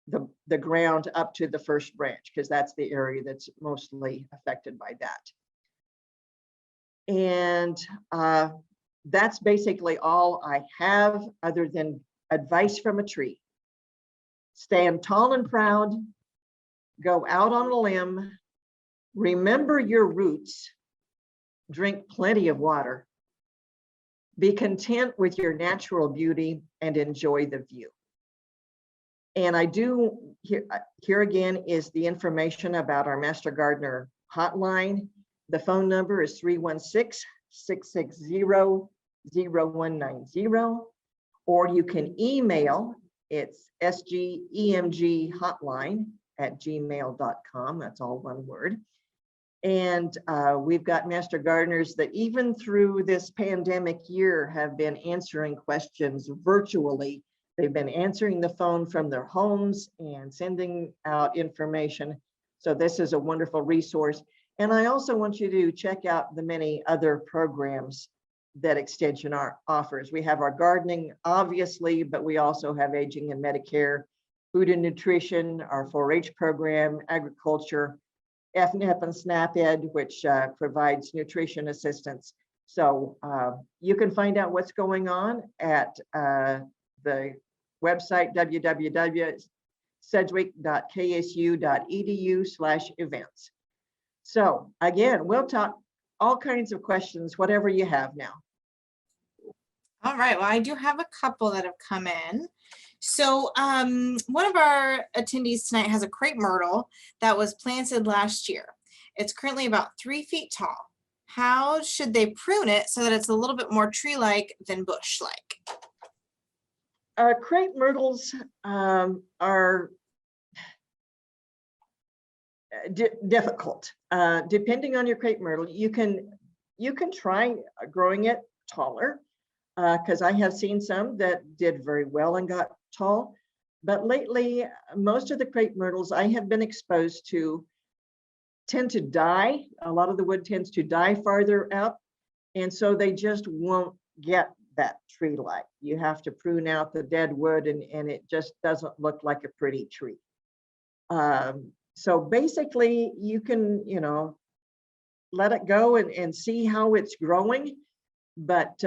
the ground up to the first branch, because that's the area that's mostly affected by that. And that's basically all I have other than advice from a tree. Stand tall and proud, go out on a limb, remember your roots, drink plenty of water, be content with your natural beauty, and enjoy the view. And I do, here again is the information about our Master Gardener hotline. The phone number is 316-660-0190, or you can email, it's sgemghotline@gmail.com. That's all one word. And we've got Master Gardeners that even through this pandemic year have been answering questions virtually. They've been answering the phone from their homes and sending out information. So this is a wonderful resource. And I also want you to check out the many other programs that Extension offers. We have our gardening, obviously, but we also have aging and Medicare, food and nutrition, our 4-H program, agriculture, FNEP and SNAP-Ed, which provides nutrition assistance. So you can find out what's going on at the website www.sedgwick.ksu.edu/events. So again, we'll talk all kinds of questions, whatever you have now. All right, well, I do have a couple that have come in. So one of our attendees tonight has a crepe myrtle that was planted last year. It's currently about 3 feet tall. How should they prune it so that it's a little bit more tree-like than bush-like? Crepe myrtles are difficult. Depending on your crepe myrtle, you can try growing it taller, because I have seen some that did very well and got tall. But lately, most of the crepe myrtles I have been exposed to tend to die. A lot of the wood tends to die farther out. And so they just won't get that tree-like. You have to prune out the dead wood and it just doesn't look like a pretty tree. So basically you can, let it go and see how it's growing. But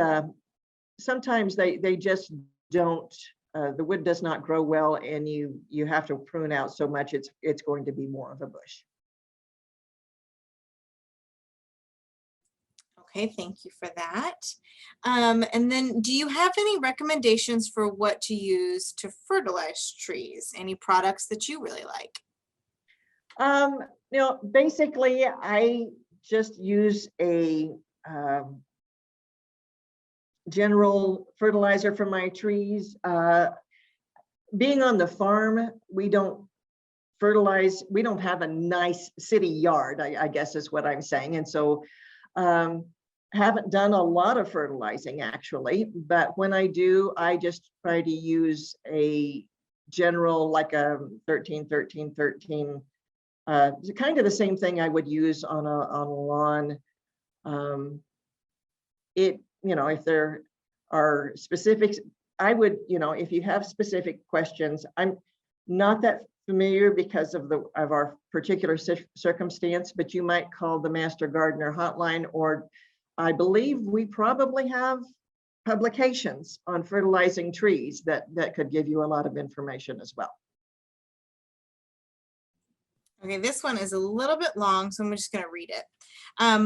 sometimes they just don't, the wood does not grow well, and you have to prune out so much it's going to be more of a bush. Okay, thank you for that. And then do you have any recommendations for what to use to fertilize trees? Any products that you really like? Basically I just use a general fertilizer for my trees. Being on the farm, we don't fertilize, we don't have a nice city yard, I guess is what I'm saying. And so haven't done a lot of fertilizing actually, but when I do, I just try to use a general, like a 13-13-13, kind of the same thing I would use on a lawn. If there are specifics, I would, if you have specific questions, I'm not that familiar because of our particular circumstance, but you might call the Master Gardener hotline, or I believe we probably have publications on fertilizing trees that could give you a lot of information as well. Okay, this one is a little bit long, so I'm just going to read it.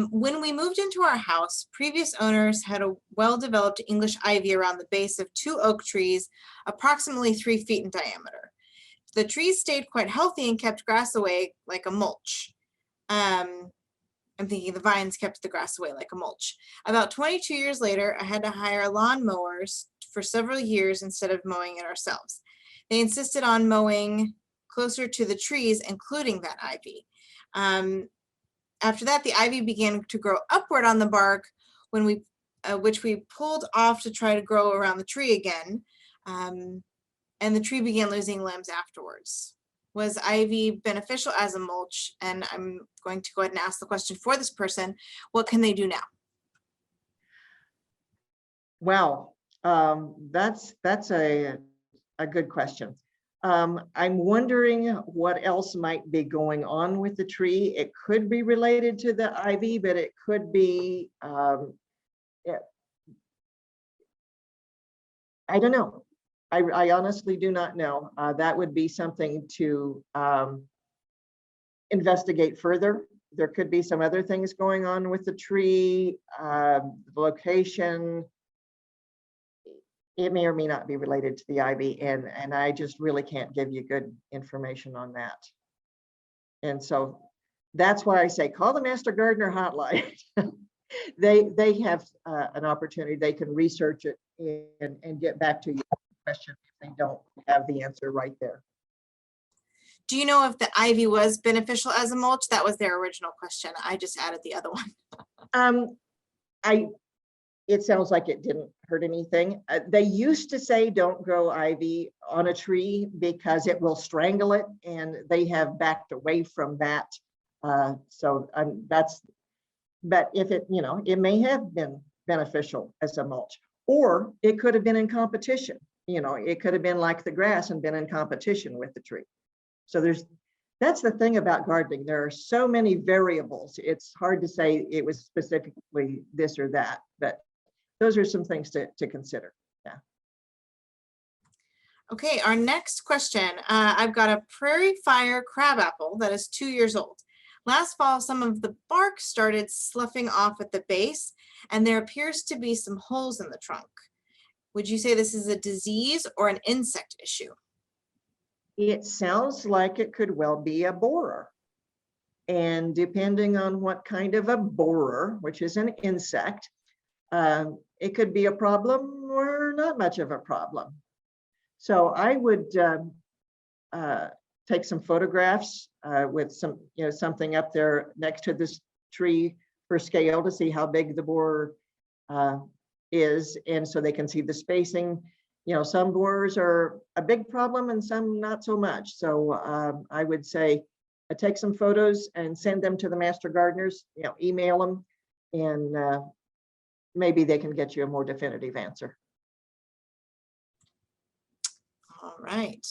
When we moved into our house, previous owners had a well-developed English ivy around the base of 2 oak trees, approximately 3 feet in diameter. The trees stayed quite healthy and kept grass away like a mulch. I'm thinking the vines kept the grass away like a mulch. About 22 years later, I had to hire lawn mowers for several years instead of mowing it ourselves. They insisted on mowing closer to the trees, including that ivy. After that, the ivy began to grow upward on the bark, which we pulled off to try to grow around the tree again. And the tree began losing limbs afterwards. Was ivy beneficial as a mulch? And I'm going to go ahead and ask the question for this person. What can they do now? Wow, that's a good question. I'm wondering what else might be going on with the tree. It could be related to the ivy, but it could be, I don't know. I honestly do not know. That would be something to investigate further. There could be some other things going on with the tree, the location. It may or may not be related to the ivy, and I just really can't give you good information on that. And so that's why I say call the Master Gardener hotline. They have an opportunity. They can research it and get back to you with the question if they don't have the answer right there. Do you know if the ivy was beneficial as a mulch? That was their original question. I just added the other one. It sounds like it didn't hurt anything. They used to say don't grow ivy on a tree because it will strangle it, and they have backed away from that. But if it, it may have been beneficial as a mulch, or it could have been in competition. It could have been like the grass and been in competition with the tree. So that's the thing about gardening. There are so many variables. It's hard to say it was specifically this or that, but those are some things to consider. Yeah. Okay, our next question. I've got a prairie fire crabapple that is 2 years old. Last fall, some of the bark started sloughing off at the base, and there appears to be some holes in the trunk. Would you say this is a disease or an insect issue? It sounds like it could well be a borer. And depending on what kind of a borer, which is an insect, it could be a problem or not much of a problem. So I would take some photographs with some, something up there next to this tree for scale to see how big the borer is, and so they can see the spacing. You know, some borers are a big problem and some not so much. So I would say take some photos and send them to the master gardeners, you know, email them, and maybe they can get you a more definitive answer. All right.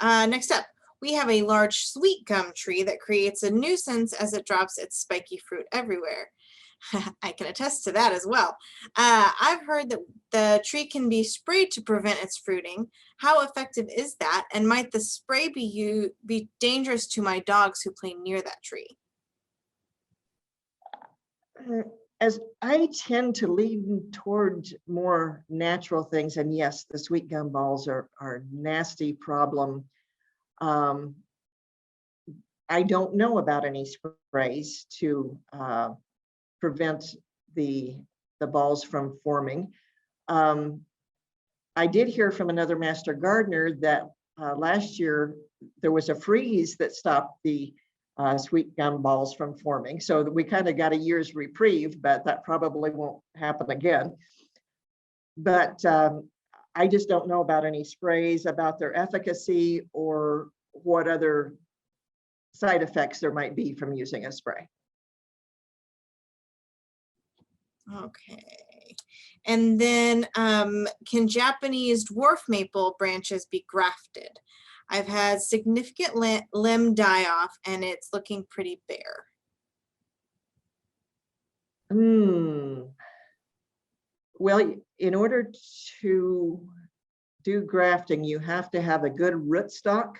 Next up, we have a large sweet gum tree that creates a nuisance as it drops its spiky fruit everywhere. I can attest to that as well. I've heard that the tree can be sprayed to prevent its fruiting. How effective is that? And might the spray be dangerous to my dogs who play near that tree? As I tend to lean toward more natural things, and yes, the sweet gum balls are a nasty problem. I don't know about any sprays to prevent the balls from forming. I did hear from another master gardener that last year there was a freeze that stopped the sweet gum balls from forming. So that we kind of got a year's reprieve, but that probably won't happen again. But I just don't know about any sprays, about their efficacy, or what other side effects there might be from using a spray. Okay. And then can Japanese dwarf maple branches be grafted? I've had significant limb die off and it's looking pretty bare. Well, in order to do grafting, you have to have a good rootstock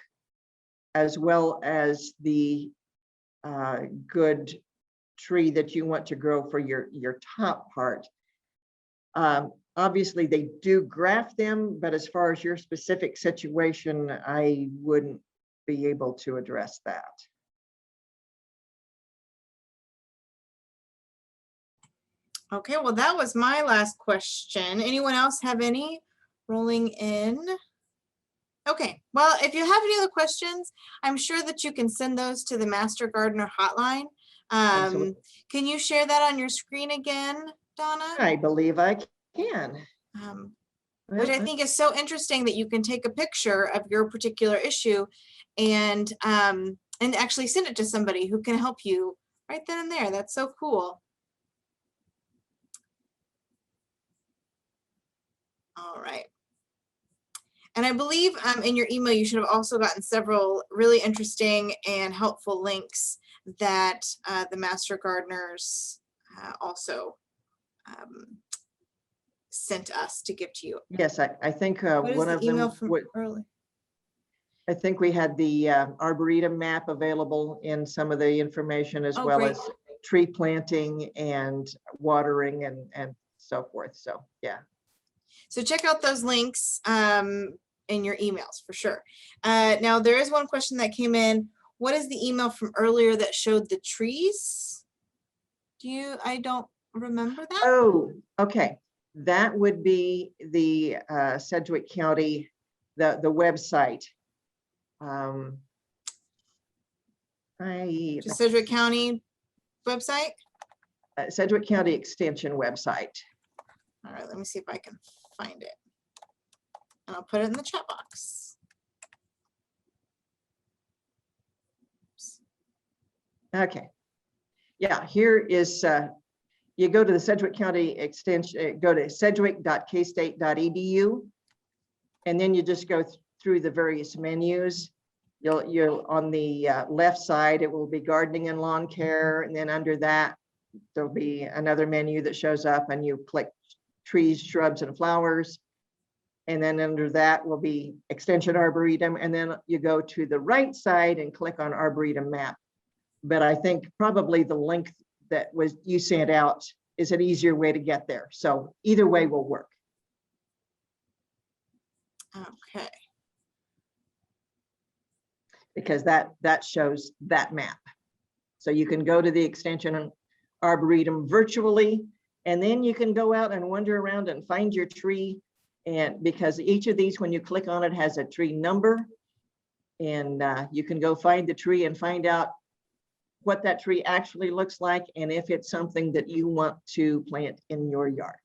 as well as the good tree that you want to grow for your top part. Obviously, they do graft them, but as far as your specific situation, I wouldn't be able to address that. Okay, well, that was my last question. Anyone else have any rolling in? Okay, well, if you have any other questions, I'm sure that you can send those to the Master Gardener hotline. Can you share that on your screen again, Donna? I believe I can. Which I think is so interesting that you can take a picture of your particular issue and actually send it to somebody who can help you right then and there. That's so cool. All right. And I believe in your email, you should have also gotten several really interesting and helpful links that the Master Gardeners also sent us to give to you. Yes, I think one of email them. From early? I think we had the Arboretum map available in some of the information, as well as tree planting and watering and so forth. So yeah. So check out those links in your emails for sure. Now there is one question that came in. What is the email from earlier that showed the trees? I don't remember that. Oh, okay. That would be the Sedgwick County, the website. Just Sedgwick County website? Sedgwick County Extension website. All right, let me see if I can find it. And I'll put it in the chat box. Oops. Okay. Yeah, here is, you go to the Sedgwick County Extension, go to sedgwick.kstate.edu, and then you just go through the various menus. You'll on the left side, it will be gardening and lawn care, and then under that, there'll be another menu that shows up, and you click trees, shrubs, and flowers. And then under that will be Extension Arboretum, and then you go to the right side and click on Arboretum map. But I think probably the link that you sent out is an easier way to get there. So either way will work. Okay. Because that shows that map. So you can go to the Extension Arboretum virtually, and then you can go out and wander around and find your tree. And because each of these, when you click on it, has a tree number, and you can go find the tree and find out what that tree actually looks like, and if it's something that you want to plant in your yard.